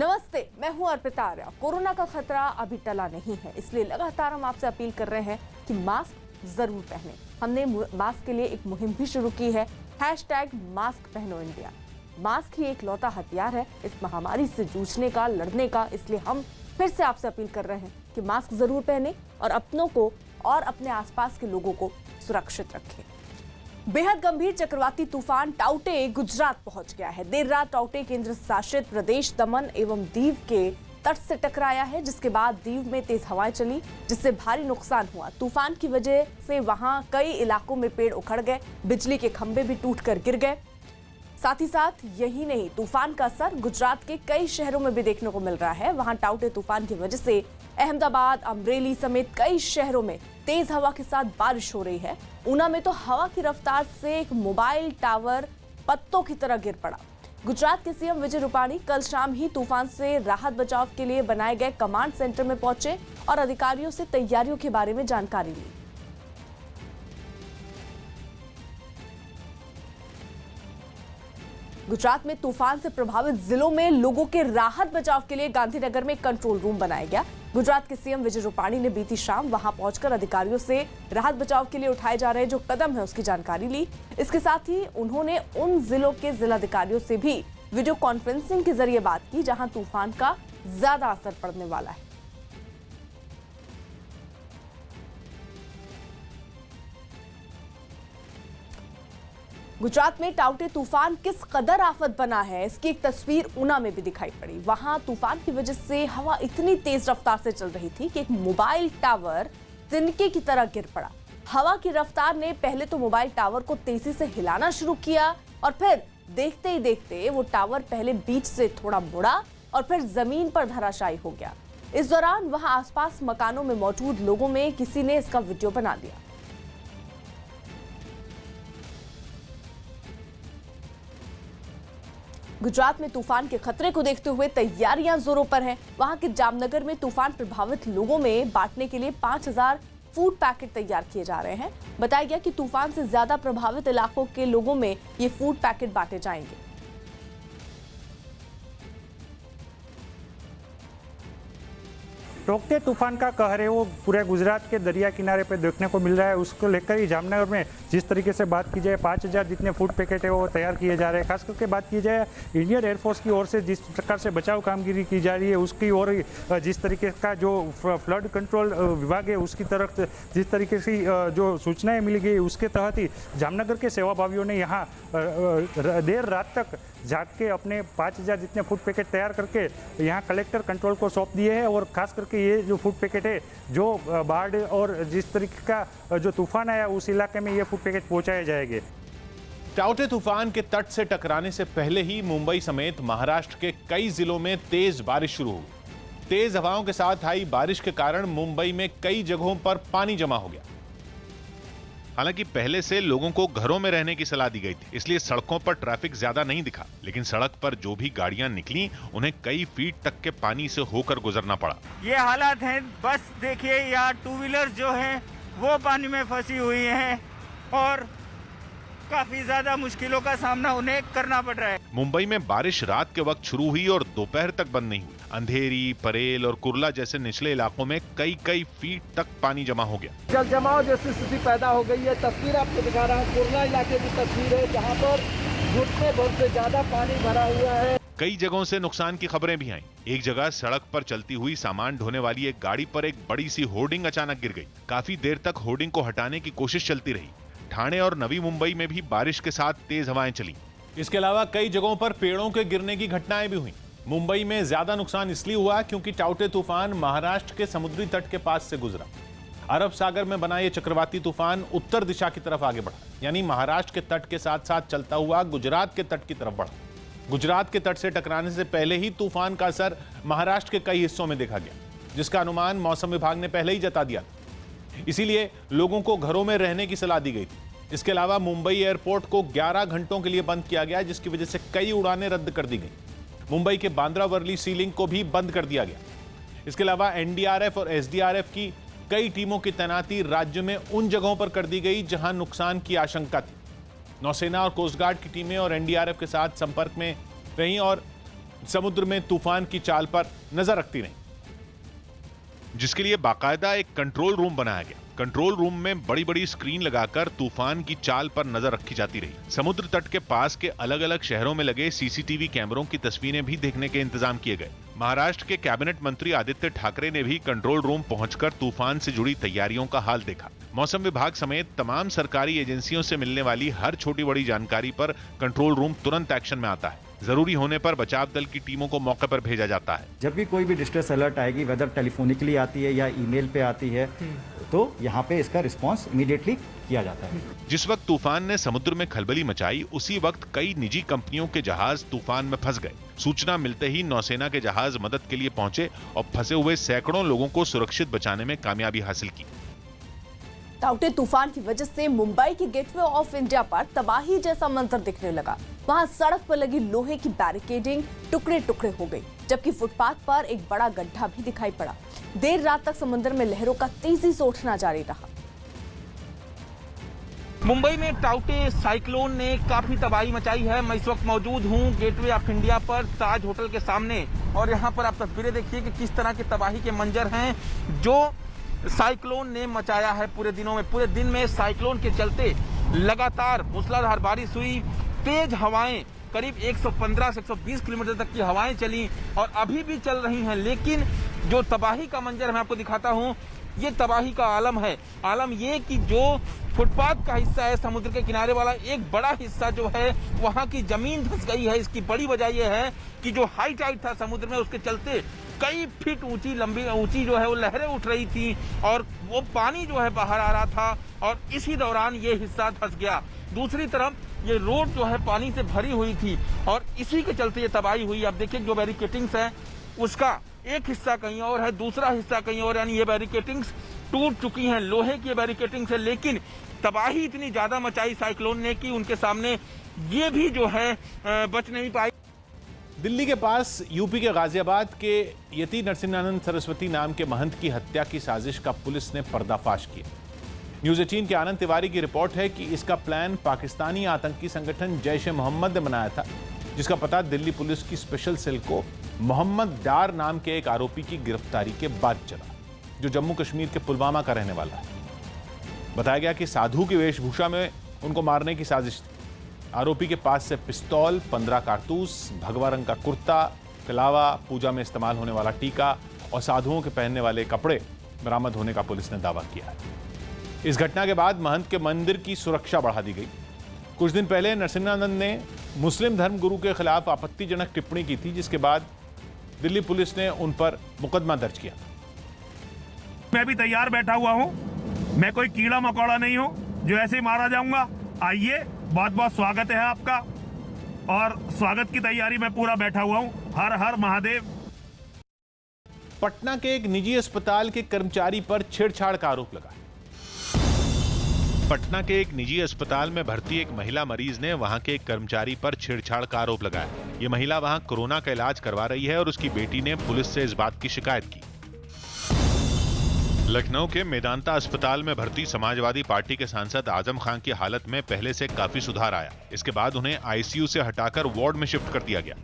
नमस्ते, मैं हूं अर्पिता आर्या। कोरोना का खतरा अभी टला नहीं है, इसलिए लगातार हम आपसे अपील कर रहे हैं कि मास्क जरूर पहने। हमने मास्क के लिए एक मुहिम भी शुरू की है, #मास्क पहनो इंडिया। मास्क ही एक लौता हथियार है इस महामारी से जूझने का, लड़ने का। इसलिए हम फिर से आपसे अपील कर रहे हैं कि मास्क जरूर पहने और अपनों को और अपने आसपास के लोगों को सुरक्षित रखें। बेहद गंभीर चक्रवाती तूफान टाउटे गुजरात पहुंच गया है। देर रात टाउटे केंद्र शासित प्रदेश दमन एवं दीव के तट से टकराया है, जिसके बाद दीव में तेज हवाएं चली, जिससे भारी नुकसान हुआ। तूफान की वजह से वहां कई इलाकों में पेड़ उखड़ गए, बिजली के खंभे भी टूटकर गिर गए। साथ ही साथ यही नहीं, तूफान का असर गुजरात के कई शहरों में भी देखने को मिल रहा है। वहां टाउटे तूफान की वजह से अहमदाबाद, अमरेली समेत कई शहरों में तेज हवा के साथ बारिश हो रही है। ऊना में तो हवा की रफ्तार से एक मोबाइल टावर पत्तों की तरह गिर पड़ा। गुजरात के सीएम विजय रूपाणी कल शाम ही तूफान से राहत बचाव के लिए बनाए गए कमांड सेंटर में पहुंचे और अधिकारियों से तैयारियों के बारे में जानकारी ली। गुजरात में तूफान से प्रभावित जिलों में लोगों के राहत बचाव के लिए गांधीनगर में कंट्रोल रूम बनाया गया। गुजरात के सीएम विजय रूपाणी ने बीती शाम वहां पहुंचकर अधिकारियों से राहत बचाव के लिए उठाए जा रहे जो कदम है उसकी जानकारी ली। इसके साथ ही उन्होंने उन जिलों के जिलाधिकारियों से भी वीडियो कॉन्फ्रेंसिंग के जरिए बात की जहां तूफान का ज्यादा असर पड़ने वाला है। गुजरात में टाउटे तूफान किस कदर आफत बना है, इसकी एक तस्वीर ऊना में भी दिखाई पड़ी। वहां तूफान की वजह से हवा इतनी तेज रफ्तार से चल रही थी कि एक मोबाइल टावर तिनके की तरह गिर पड़ा। हवा की रफ्तार ने पहले तो मोबाइल टावर को तेजी से हिलाना शुरू किया और फिर देखते ही देखते वो टावर पहले बीच से थोड़ा मुड़ा और फिर जमीन पर धराशायी हो गया। इस दौरान वहां आसपास मकानों में मौजूद लोगों में किसी ने इसका वीडियो बना लिया। गुजरात में तूफान के खतरे को देखते हुए तैयारियां जोरों पर हैं। वहां के जामनगर में तूफान प्रभावित लोगों में बांटने के लिए 5000 फूड पैकेट तैयार किए जा रहे हैं। बताया गया कि तूफान से ज्यादा प्रभावित इलाकों के लोगों में ये फूड पैकेट बांटे जाएंगे। टौक्टे तूफान का कहर है वो पूरे गुजरात के दरिया किनारे पे देखने को मिल रहा है। उसको लेकर ही जामनगर में जिस तरीके से बात की जाए 5000 जितने फूड पैकेट है वो तैयार किए जा रहे हैं। खास करके बात की जाए इंडियन एयरफोर्स की ओर से जिस प्रकार से बचाव कामगिरी की जा रही है उसकी ओर जिस तरीके का जो फ्लड कंट्रोल विभाग है उसकी तरफ जिस तरीके से जो सूचनाएँ मिली गई उसके तहत ही जामनगर के सेवाभावियों ने यहाँ देर रात तक जाग के अपने 5000 जितने फूड पैकेट तैयार करके यहाँ कलेक्टर कंट्रोल को सौंप दिए हैं। और खास करके ये जो फूड पैकेट है जो बाढ़ और जिस तरीके का जो तूफान आया उस इलाके में ये फूड पैकेट पहुँचाए जाएंगे। टाउटे तूफान के तट से टकराने से पहले ही मुंबई समेत महाराष्ट्र के कई जिलों में तेज बारिश शुरू हुई। तेज हवाओं के साथ आई बारिश के कारण मुंबई में कई जगहों पर पानी जमा हो गया। हालांकि पहले से लोगों को घरों में रहने की सलाह दी गई थी, इसलिए सड़कों पर ट्रैफिक ज्यादा नहीं दिखा। लेकिन सड़क पर जो भी गाड़ियां निकली उन्हें कई फीट तक के पानी से होकर गुजरना पड़ा। ये हालात हैं, बस देखिए या टू व्हीलर जो हैं वो पानी में फंसी हुई हैं और काफी ज्यादा मुश्किलों का सामना उन्हें करना पड़ रहा है। मुंबई में बारिश रात के वक्त शुरू हुई और दोपहर तक बंद नहीं हुई। अंधेरी, परेल और कुर्ला जैसे निचले इलाकों में कई फीट तक पानी जमा हो गया। जल जमाव जैसी स्थिति पैदा हो गई है। तस्वीर आपको दिखा रहा हूँ, कुर्ला इलाके की तस्वीर है जहाँ पर घुटने भर से ज्यादा पानी भरा हुआ है। कई जगहों से नुकसान की खबरें भी आईं। एक जगह सड़क पर चलती हुई सामान ढोने वाली एक गाड़ी पर एक बड़ी सी होर्डिंग अचानक गिर गई। काफी देर तक होर्डिंग को हटाने की कोशिश चलती रही। ठाणे और नवी मुंबई में भी बारिश के साथ तेज हवाएं चली। इसके अलावा कई जगहों पर पेड़ों के गिरने की घटनाएं भी हुई। मुंबई में ज्यादा नुकसान इसलिए हुआ क्योंकि टाउटे तूफान महाराष्ट्र के समुद्री तट के पास से गुजरा। अरब सागर में बना यह चक्रवाती तूफान उत्तर दिशा की तरफ आगे बढ़ा, यानी महाराष्ट्र के तट के साथ साथ चलता हुआ गुजरात के तट की तरफ बढ़ा। गुजरात के तट से टकराने से पहले ही तूफान का असर महाराष्ट्र के कई हिस्सों में देखा गया, जिसका अनुमान मौसम विभाग ने पहले ही जता दिया था। इसीलिए लोगों को घरों में रहने की सलाह दी गई थी। इसके अलावा मुंबई एयरपोर्ट को 11 घंटों के लिए बंद किया गया, जिसकी वजह से कई उड़ानें रद्द कर दी गई। मुंबई के बांद्रा वर्ली सी लिंक को भी बंद कर दिया गया। इसके अलावा एनडीआरएफ और एसडीआरएफ की कई टीमों की तैनाती राज्य में उन जगहों पर कर दी गई जहां नुकसान की आशंका थी। नौसेना और कोस्ट गार्ड की टीमें और एनडीआरएफ के साथ संपर्क में रहीं और समुद्र में तूफान की चाल पर नजर रखती रहीं, जिसके लिए बाकायदा एक कंट्रोल रूम बनाया गया। कंट्रोल रूम में बड़ी बड़ी स्क्रीन लगाकर तूफान की चाल पर नजर रखी जाती रही। समुद्र तट के पास के अलग अलग शहरों में लगे सीसीटीवी कैमरों की तस्वीरें भी देखने के इंतजाम किए गए। महाराष्ट्र के कैबिनेट मंत्री आदित्य ठाकरे ने भी कंट्रोल रूम पहुंचकर तूफान से जुड़ी तैयारियों का हाल देखा। मौसम विभाग समेत तमाम सरकारी एजेंसियों से मिलने वाली हर छोटी बड़ी जानकारी पर कंट्रोल रूम तुरंत एक्शन में आता है। जरूरी होने पर बचाव दल की टीमों को मौके पर भेजा जाता है। जब भी कोई भी डिस्ट्रेस अलर्ट आएगी, वेदर टेलीफोनिकली आती है या ईमेल पे आती है, तो यहाँ पे इसका रिस्पांस इमीडिएटली किया जाता है। जिस वक्त तूफान ने समुद्र में खलबली मचाई, उसी वक्त कई निजी कंपनियों के जहाज तूफान में फंस गए। सूचना मिलते ही नौसेना के जहाज मदद के लिए पहुंचे और फंसे हुए सैकड़ों लोगों को सुरक्षित बचाने में कामयाबी हासिल की। ताउते तूफान की वजह से मुंबई के गेटवे ऑफ इंडिया पर तबाही जैसा मंजर दिखने लगा। वहां सड़क पर लगी लोहे की बैरिकेडिंग टुकड़े टुकड़े हो गई, जबकि फुटपाथ पर एक बड़ा गड्ढा भी दिखाई पड़ा। देर रात तक समुद्र में लहरों का तेजी से उठना जारी रहा। मुंबई में टाउटे साइक्लोन ने काफी तबाही मचाई है। मैं इस वक्त मौजूद हूं गेटवे ऑफ इंडिया पर, ताज होटल के सामने, और यहां पर आप तस्वीरें देखिए कि किस तरह की तबाही के मंजर हैं जो साइक्लोन ने मचाया है पूरे दिनों में। पूरे दिन में साइक्लोन के चलते लगातार मूसलाधार बारिश हुई, तेज हवाएं करीब 115 से 120 किलोमीटर तक की हवाएं चली और अभी भी चल रही हैं। लेकिन जो तबाही का मंजर मैं आपको दिखाता हूं, ये तबाही का आलम है। आलम ये कि जो फुटपाथ का हिस्सा है, समुद्र के किनारे वाला एक बड़ा हिस्सा जो है, वहां की जमीन धंस गई है। इसकी बड़ी वजह यह है कि जो हाई टाइड था समुद्र में, उसके चलते कई फीट ऊंची जो है वो लहरें उठ रही थी और वो पानी जो है बाहर आ रहा था और इसी दौरान ये हिस्सा धंस गया। दूसरी तरफ ये रोड जो है पानी से भरी हुई थी और इसी के चलते ये तबाही हुई। अब देखिए जो बैरिकेटिंग्स है उसका एक हिस्सा कहीं और है, दूसरा हिस्सा कहीं और, यानी ये बैरिकेटिंग्स टूट चुकी हैं। लोहे की बैरिकेटिंग्स है, लेकिन तबाही इतनी ज्यादा मचाई साइक्लोन ने कि उनके सामने ये भी जो है बच नहीं पाई। दिल्ली के पास यूपी के गाजियाबाद के यति नरसिम्हानंद सरस्वती नाम के महंत की हत्या की साजिश का पुलिस ने पर्दाफाश किया। न्यूज़ 18 के आनंद तिवारी की रिपोर्ट है कि इसका प्लान पाकिस्तानी आतंकी संगठन जैश-ए-मोहम्मद ने बनाया था, जिसका पता दिल्ली पुलिस की स्पेशल सेल को मोहम्मद डार नाम के एक आरोपी की गिरफ्तारी के बाद चला, जो जम्मू कश्मीर के पुलवामा का रहने वाला है। बताया गया कि साधु की वेशभूषा में उनको मारने की साजिश थी। आरोपी के पास से पिस्तौल, 15 कारतूस, भगवा रंग का कुर्ता, कलावा, पूजा में इस्तेमाल होने वाला टीका और साधुओं के पहनने वाले कपड़े बरामद होने का पुलिस ने दावा किया है। इस घटना के बाद महंत के मंदिर की सुरक्षा बढ़ा दी गई। कुछ दिन पहले नरसिम्हानंद ने मुस्लिम धर्मगुरु के खिलाफ आपत्तिजनक टिप्पणी की थी, जिसके बाद दिल्ली पुलिस ने उन पर मुकदमा दर्ज किया। मैं भी तैयार बैठा हुआ हूं, मैं कोई कीड़ा मकोड़ा नहीं हूं जो ऐसे ही मारा जाऊंगा। आइए, बहुत बहुत स्वागत है आपका और स्वागत की तैयारी में पूरा बैठा हुआ हूं। हर हर महादेव। पटना के एक निजी अस्पताल के कर्मचारी पर छेड़छाड़ का आरोप लगा। पटना के एक निजी अस्पताल में भर्ती एक महिला मरीज ने वहां के एक कर्मचारी पर छेड़छाड़ का आरोप लगाया। ये महिला वहां कोरोना का इलाज करवा रही है और उसकी बेटी ने पुलिस से इस बात की शिकायत की। लखनऊ के मेदांता अस्पताल में भर्ती समाजवादी पार्टी के सांसद आजम खान की हालत में पहले से काफी सुधार आया। इसके बाद उन्हें आईसीयू से हटाकर वार्ड में शिफ्ट कर दिया गया।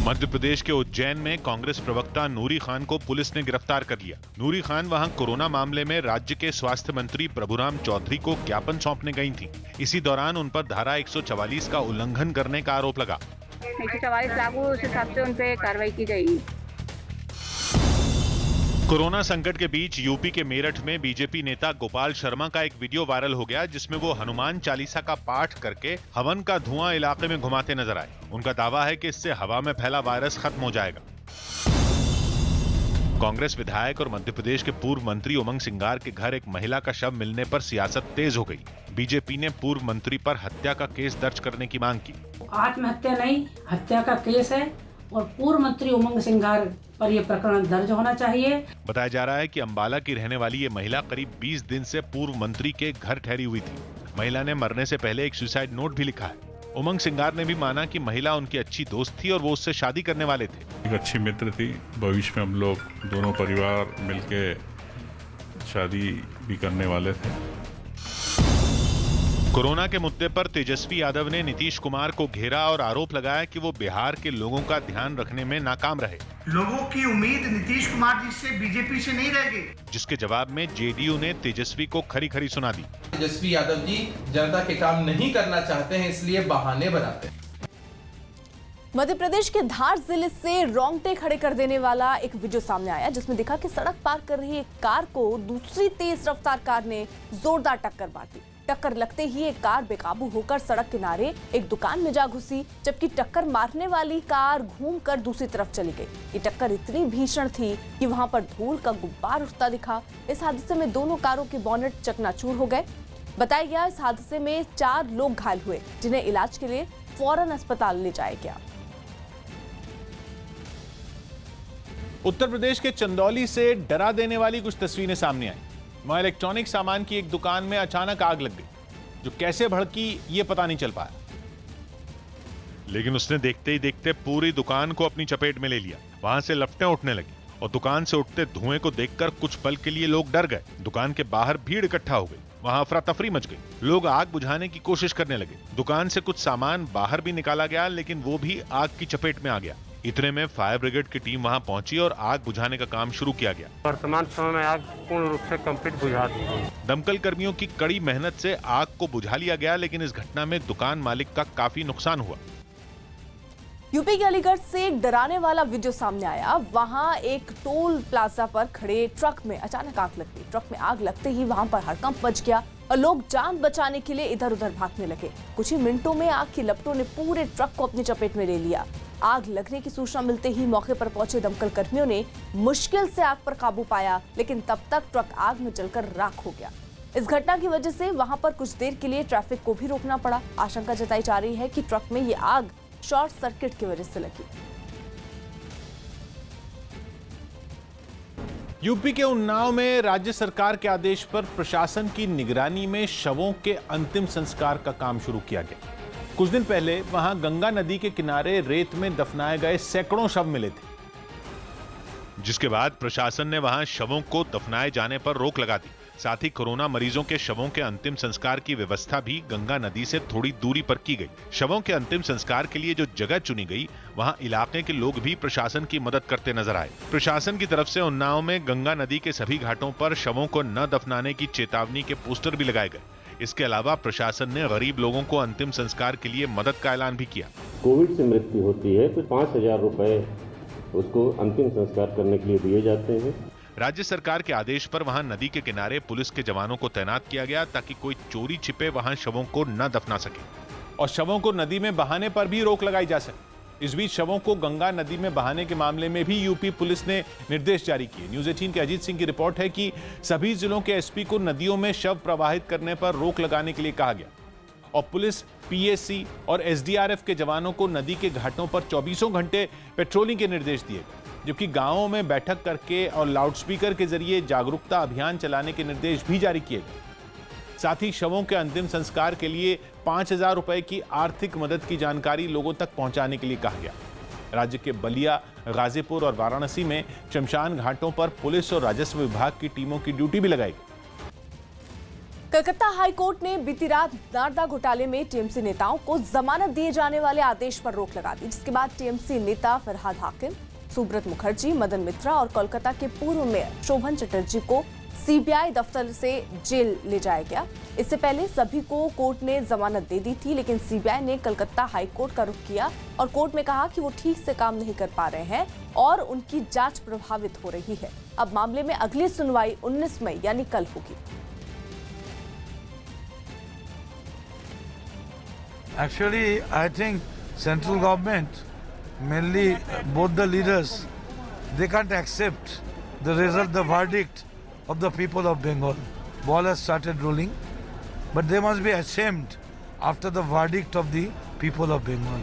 मध्य प्रदेश के उज्जैन में कांग्रेस प्रवक्ता नूरी खान को पुलिस ने गिरफ्तार कर लिया। नूरी खान वहां कोरोना मामले में राज्य के स्वास्थ्य मंत्री प्रभुराम चौधरी को ज्ञापन सौंपने गई थी। इसी दौरान उन पर धारा 144 का उल्लंघन करने का आरोप लगा। 144 लागू, उस हिसाब से उन पे कार्रवाई की जाएगी। कोरोना संकट के बीच यूपी के मेरठ में बीजेपी नेता गोपाल शर्मा का एक वीडियो वायरल हो गया, जिसमें वो हनुमान चालीसा का पाठ करके हवन का धुआं इलाके में घुमाते नजर आए। उनका दावा है कि इससे हवा में फैला वायरस खत्म हो जाएगा। कांग्रेस विधायक और मध्य प्रदेश के पूर्व मंत्री उमंग सिंगार के घर एक महिला का शव मिलने पर सियासत तेज हो गई। बीजेपी ने पूर्व मंत्री पर हत्या का केस दर्ज करने की मांग की। आत्महत्या नहीं, हत्या का केस है और पूर्व मंत्री उमंग सिंगार पर यह प्रकरण दर्ज होना चाहिए। बताया जा रहा है कि अंबाला की रहने वाली ये महिला करीब 20 दिन से पूर्व मंत्री के घर ठहरी हुई थी। महिला ने मरने से पहले एक सुसाइड नोट भी लिखा है। उमंग सिंगार ने भी माना कि महिला उनकी अच्छी दोस्त थी और वो उससे शादी करने वाले थे। एक अच्छी मित्र थी। भविष्य में हम लोग दोनों परिवार मिलके शादी भी करने वाले थे। कोरोना के मुद्दे पर तेजस्वी यादव ने नीतीश कुमार को घेरा और आरोप लगाया कि वो बिहार के लोगों का ध्यान रखने में नाकाम रहे। लोगों की उम्मीद नीतीश कुमार जी से, बीजेपी से नहीं रह गई। जिसके जवाब में जेडीयू ने तेजस्वी को खरी खरी सुना दी। तेजस्वी यादव जी जनता के काम नहीं करना चाहते हैं, इसलिए बहाने बनाते हैं। मध्य प्रदेश के धार जिले से रोंगटे खड़े कर देने वाला एक वीडियो सामने आया, जिसमें दिखा कि सड़क पार कर रही एक कार को दूसरी तेज रफ्तार कार ने जोरदार टक्कर मार दी। टक्कर लगते ही एक कार बेकाबू होकर सड़क किनारे एक दुकान में जा घुसी, जबकि टक्कर मारने वाली कार घूमकर दूसरी तरफ चली गई। ये टक्कर इतनी भीषण थी कि वहां पर धूल का गुब्बार उठता दिखा। इस हादसे में दोनों कारों के बोनेट चकनाचूर हो गए। बताया गया इस हादसे में 4 लोग घायल हुए, जिन्हें इलाज के लिए फौरन अस्पताल ले जाया गया। उत्तर प्रदेश के चंदौली से डरा देने वाली कुछ तस्वीरें सामने आई। वहां इलेक्ट्रॉनिक सामान की एक दुकान में अचानक आग लग गई, जो कैसे भड़की ये पता नहीं चल पाया, लेकिन उसने देखते ही देखते पूरी दुकान को अपनी चपेट में ले लिया। वहां से लपटें उठने लगी और दुकान से उठते धुएं को देखकर कुछ पल के लिए लोग डर गए। दुकान के बाहर भीड़ इकट्ठा हो गई, वहां अफरा तफरी मच गई। लोग आग बुझाने की कोशिश करने लगे। दुकान से कुछ सामान बाहर भी निकाला गया, लेकिन वो भी आग की चपेट में आ गया। इतने में फायर ब्रिगेड की टीम वहां पहुंची और आग बुझाने का काम शुरू किया गया। वर्तमान समय में आग पूर्ण रूप से कंप्लीट बुझा दी है। दमकल कर्मियों की कड़ी मेहनत से आग को बुझा लिया गया, लेकिन इस घटना में दुकान मालिक का काफी नुकसान हुआ। यूपी के अलीगढ़ से एक डराने वाला वीडियो सामने आया। वहां एक टोल प्लाजा पर खड़े ट्रक में अचानक आग लग गई। ट्रक में आग लगते ही वहां पर हड़कंप मच गया और लोग जान बचाने के लिए इधर उधर भागने लगे। कुछ ही मिनटों में आग की लपटों ने पूरे ट्रक को अपनी चपेट में ले लिया। आग लगने की सूचना मिलते ही मौके पर पहुंचे दमकल कर्मियों ने मुश्किल से आग पर काबू पाया, लेकिन तब तक ट्रक आग में जलकर राख हो गया। इस घटना की वजह से वहां पर कुछ देर के लिए ट्रैफिक को भी रोकना पड़ा। आशंका जताई जा रही है कि ट्रक में ये आग शॉर्ट सर्किट की वजह से लगी। यूपी के उन्नाव में राज्य सरकार के आदेश पर प्रशासन की निगरानी में शवों के अंतिम संस्कार का काम शुरू किया गया। कुछ दिन पहले वहां गंगा नदी के किनारे रेत में दफनाए गए सैकड़ों शव मिले थे, जिसके बाद प्रशासन ने वहां शवों को दफनाए जाने पर रोक लगा दी। साथ ही कोरोना मरीजों के शवों के अंतिम संस्कार की व्यवस्था भी गंगा नदी से थोड़ी दूरी पर की गई। शवों के अंतिम संस्कार के लिए जो जगह चुनी गई, वहां इलाके के लोग भी प्रशासन की मदद करते नजर आए। प्रशासन की तरफ से उन्नाव में गंगा नदी के सभी घाटों पर शवों को न दफनाने की चेतावनी के पोस्टर भी लगाए गए। इसके अलावा प्रशासन ने गरीब लोगों को अंतिम संस्कार के लिए मदद का ऐलान भी किया। कोविड से मृत्यु होती है तो 5,000 रुपए उसको अंतिम संस्कार करने के लिए दिए जाते हैं। राज्य सरकार के आदेश पर वहां नदी के किनारे पुलिस के जवानों को तैनात किया गया, ताकि कोई चोरी छिपे वहां शवों को न दफना सके और शवों को नदी में बहाने पर भी रोक लगाई जा सके। इस बीच शवों को गंगा नदी में बहाने के मामले में भी यूपी पुलिस ने निर्देश जारी किए। न्यूज 18 के अजीत सिंह की रिपोर्ट है कि सभी जिलों के एसपी को नदियों में शव प्रवाहित करने पर रोक लगाने के लिए कहा गया और पुलिस, पीएससी और एसडीआरएफ के जवानों को नदी के घाटों पर 24 घंटे पेट्रोलिंग के निर्देश दिए गए, जबकि गांवों में बैठक करके और लाउडस्पीकर के जरिए जागरूकता अभियान चलाने के निर्देश भी जारी किए गए। साथ ही शवों के अंतिम संस्कार के लिए 5,000 रुपए की आर्थिक मदद की जानकारी लोगों तक पहुंचाने के लिए कहा गया। राज्य के बलिया, गाजीपुर और वाराणसी में शमशान घाटों पर पुलिस और राजस्व विभाग की टीमों की ड्यूटी भी लगाई गई। कलकत्ता हाई कोर्ट ने बीती रात नारदा घोटाले में टीएमसी नेताओं को जमानत दिए जाने वाले आदेश पर रोक लगा दी, जिसके बाद टीएमसी नेता फरहाद हाकिम, सुब्रत मुखर्जी, मदन मित्रा और कोलकाता के पूर्व मेयर शोभन चटर्जी को सीबीआई दफ्तर से जेल ले जाया गया। इससे पहले सभी को कोर्ट ने जमानत दे दी थी, लेकिन सीबीआई ने कलकत्ता हाई कोर्ट का रुख किया और कोर्ट में कहा कि वो ठीक से काम नहीं कर पा रहे हैं और उनकी जांच प्रभावित हो रही है। अब मामले में अगली सुनवाई 19 मई यानी कल होगी। Actually, I think central government, mainly both the leaders, they can't accept the result, the verdict of the people of Bengal. Ball has started rolling, but they must be ashamed after the verdict of the people of Bengal.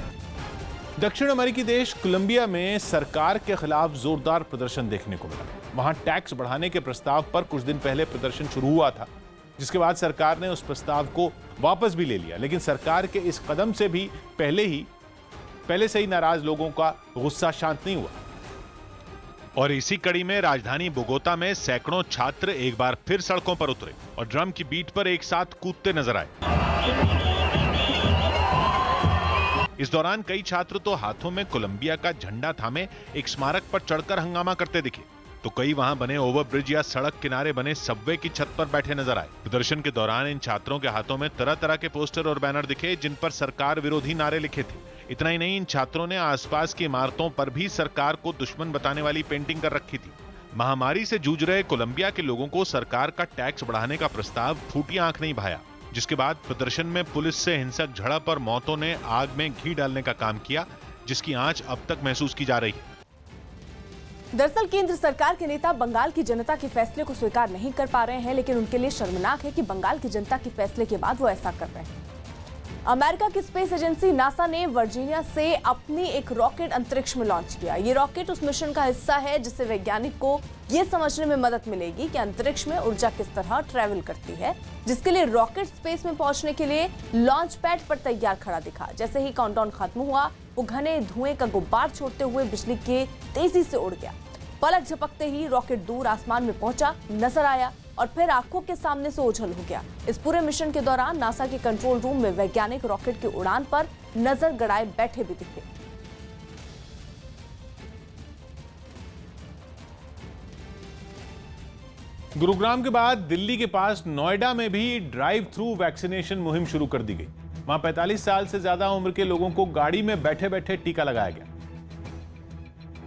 दक्षिण अमेरिकी देश Colombia में सरकार के खिलाफ जोरदार प्रदर्शन देखने को मिला। वहां टैक्स बढ़ाने के प्रस्ताव पर कुछ दिन पहले प्रदर्शन शुरू हुआ था, जिसके बाद सरकार ने उस प्रस्ताव को वापस भी ले लिया। लेकिन सरकार के इस कदम से भी पहले से ही नाराज लोगों का गुस्सा शांत नहीं हुआ और इसी कड़ी में राजधानी बोगोता में सैकड़ों छात्र एक बार फिर सड़कों पर उतरे और ड्रम की बीट पर एक साथ कूदते नजर आए। इस दौरान कई छात्र तो हाथों में कोलंबिया का झंडा थामे एक स्मारक पर चढ़कर हंगामा करते दिखे, तो कई वहां बने ओवरब्रिज या सड़क किनारे बने सबवे की छत पर बैठे नजर आए। प्रदर्शन के दौरान इन छात्रों के हाथों में तरह तरह के पोस्टर और बैनर दिखे जिन पर सरकार विरोधी नारे लिखे थे। इतना ही नहीं, इन छात्रों ने आसपास की इमारतों पर भी सरकार को दुश्मन बताने वाली पेंटिंग कर रखी थी। महामारी से जूझ रहे कोलंबिया के लोगों को सरकार का टैक्स बढ़ाने का प्रस्ताव फूटी आंख नहीं भाया, जिसके बाद प्रदर्शन में पुलिस से हिंसक झड़प और मौतों ने आग में घी डालने का काम किया, जिसकी आंच अब तक महसूस की जा रही है। दरअसल केंद्र सरकार के नेता बंगाल की जनता के फैसले को स्वीकार नहीं कर पा रहे हैं, लेकिन उनके लिए शर्मनाक है कि बंगाल की जनता के फैसले के बाद वो ऐसा कर रहे हैं। अमेरिका की स्पेस एजेंसी नासा ने वर्जीनिया से अपनी एक रॉकेट अंतरिक्ष में लॉन्च किया। ये रॉकेट उस मिशन का हिस्सा है जिससे वैज्ञानिक को ये समझने में मदद मिलेगी कि अंतरिक्ष में ऊर्जा किस तरह ट्रैवल करती है, जिसके लिए रॉकेट स्पेस में पहुंचने के लिए लॉन्च पैड पर तैयार खड़ा दिखा। जैसे ही काउंटडाउन खत्म हुआ, वो घने धुएं का गुब्बार छोड़ते हुए बिजली के तेजी से उड़ गया। पलक झपकते ही रॉकेट दूर आसमान में पहुंचा नजर आया और फिर आंखों के सामने से ओझल हो गया। इस पूरे मिशन के दौरान नासा के कंट्रोल रूम में वैज्ञानिक रॉकेट की उड़ान पर नजर गड़ाए बैठे भी दिखे। गुरुग्राम के बाद दिल्ली के पास नोएडा में भी ड्राइव थ्रू वैक्सीनेशन मुहिम शुरू कर दी गई। वहां 45 साल से ज्यादा उम्र के लोगों को गाड़ी में बैठे बैठे टीका लगाया गया।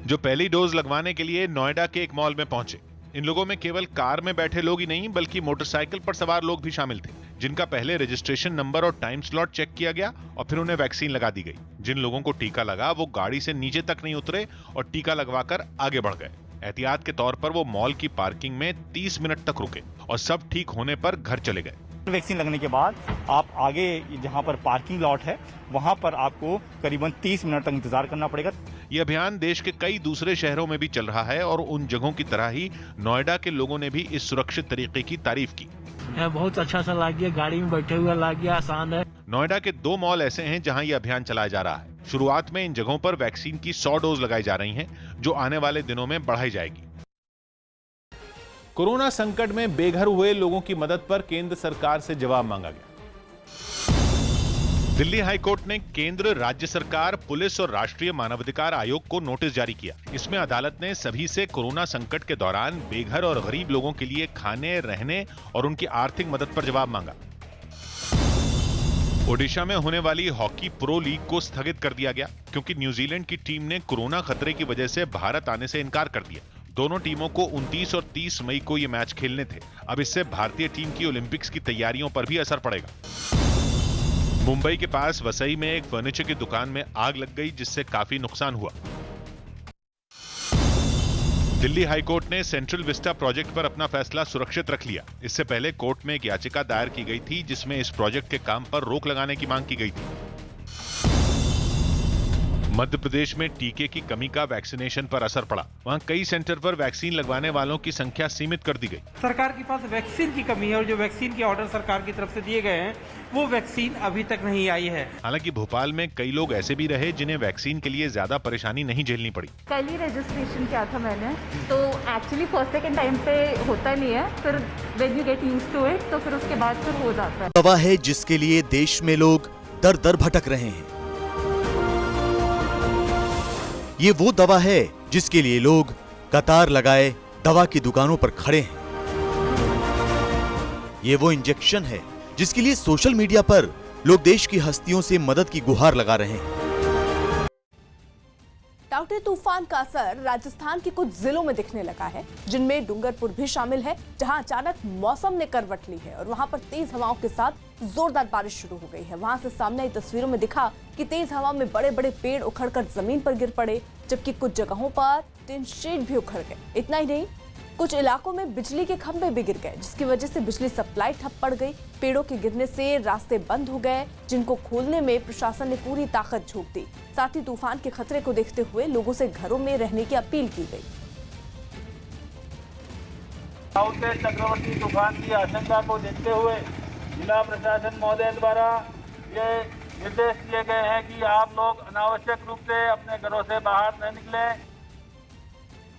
जो पहली डोज लगवाने के लिए नोएडा के एक मॉल में पहुंचे, इन लोगों में केवल कार में बैठे लोग ही नहीं बल्कि मोटरसाइकिल पर सवार लोग भी शामिल थे, जिनका पहले रजिस्ट्रेशन नंबर और टाइम स्लॉट चेक किया गया और फिर उन्हें वैक्सीन लगा दी गई। जिन लोगों को टीका लगा वो गाड़ी से नीचे तक नहीं उतरे और टीका लगवाकर आगे बढ़ गए। एहतियात के तौर पर वो मॉल की पार्किंग में 30 मिनट तक रुके और सब ठीक होने पर घर चले गए। वैक्सीन लगने के बाद आप आगे जहां पर पार्किंग लॉट है वहां पर आपको करीबन 30 मिनट तक इंतजार करना पड़ेगा। ये अभियान देश के कई दूसरे शहरों में भी चल रहा है और उन जगहों की तरह ही नोएडा के लोगों ने भी इस सुरक्षित तरीके की तारीफ की। बहुत अच्छा सा लग गया, गाड़ी में बैठे हुए लग गया, आसान है। नोएडा के 2 मॉल ऐसे हैं जहां ये अभियान चलाया जा रहा है। शुरुआत में इन जगहों पर वैक्सीन की 100 डोज लगाई जा रही हैं, जो आने वाले दिनों में बढ़ाई जाएगी। कोरोना संकट में बेघर हुए लोगों की मदद पर केंद्र सरकार से जवाब मांगा गया। दिल्ली हाईकोर्ट ने केंद्र, राज्य सरकार, पुलिस और राष्ट्रीय मानवाधिकार आयोग को नोटिस जारी किया। इसमें अदालत ने सभी से कोरोना संकट के दौरान बेघर और गरीब लोगों के लिए खाने, रहने और उनकी आर्थिक मदद पर जवाब मांगा। ओडिशा में होने वाली हॉकी प्रो लीग को स्थगित कर दिया गया क्योंकि न्यूजीलैंड की टीम ने कोरोना खतरे की वजह से भारत आने से इनकार कर दिया। दोनों टीमों को 29 और 30 मई को ये मैच खेलने थे। अब इससे भारतीय टीम की ओलंपिक्स की तैयारियों पर भी असर पड़ेगा। मुंबई के पास वसई में एक फर्नीचर की दुकान में आग लग गई, जिससे काफी नुकसान हुआ। दिल्ली हाईकोर्ट ने सेंट्रल विस्टा प्रोजेक्ट पर अपना फैसला सुरक्षित रख लिया। इससे पहले कोर्ट में एक याचिका दायर की गई थी जिसमें इस प्रोजेक्ट के काम पर रोक लगाने की मांग की गई थी। मध्य प्रदेश में टीके की कमी का वैक्सीनेशन पर असर पड़ा। वहां कई सेंटर पर वैक्सीन लगवाने वालों की संख्या सीमित कर दी गई। सरकार के पास वैक्सीन की कमी है और जो वैक्सीन के ऑर्डर सरकार की तरफ से दिए गए हैं वो वैक्सीन अभी तक नहीं आई है। हालांकि भोपाल में कई लोग ऐसे भी रहे जिन्हें वैक्सीन के लिए ज्यादा परेशानी नहीं झेलनी पड़ी। कल ही रजिस्ट्रेशन किया था मैंने, तो एक्चुअली फर्स्ट सेकंड टाइम पे होता नहीं है, फिर when you get used to it तो फिर उसके बाद फिर हो जाता है। दवा है जिसके लिए देश में लोग दर दर भटक रहे हैं। ये वो दवा है जिसके लिए लोग कतार लगाए दवा की दुकानों पर खड़े हैं। ये वो इंजेक्शन है जिसके लिए सोशल मीडिया पर लोग देश की हस्तियों से मदद की गुहार लगा रहे हैं। टाउटे तूफान का असर राजस्थान के कुछ जिलों में दिखने लगा है, जिनमें डूंगरपुर भी शामिल है, जहां अचानक मौसम ने करवट ली है और वहां पर तेज हवाओं के साथ जोरदार बारिश शुरू हो गई है। वहां से सामने आई तस्वीरों में दिखा कि तेज हवा में बड़े बड़े पेड़ उखड़कर जमीन पर गिर पड़े, जबकि कुछ जगहों पर टिन शेड भी उखड़ गए। इतना ही नहीं, कुछ इलाकों में बिजली के खंभे भी गिर गए, जिसकी वजह से बिजली सप्लाई ठप पड़ गई। पेड़ों के गिरने से रास्ते बंद हो गए, जिनको खोलने में प्रशासन ने पूरी ताकत झोंक दी। साथ ही तूफान के खतरे को देखते हुए लोगों से घरों में रहने की अपील की गई। टाउटे चक्रवर्ती तूफान की आशंका को देखते हुए जिला प्रशासन महोदय द्वारा ये निर्देश दिए गए हैं कि आप लोग अनावश्यक रूप से अपने घरों से बाहर न निकलें।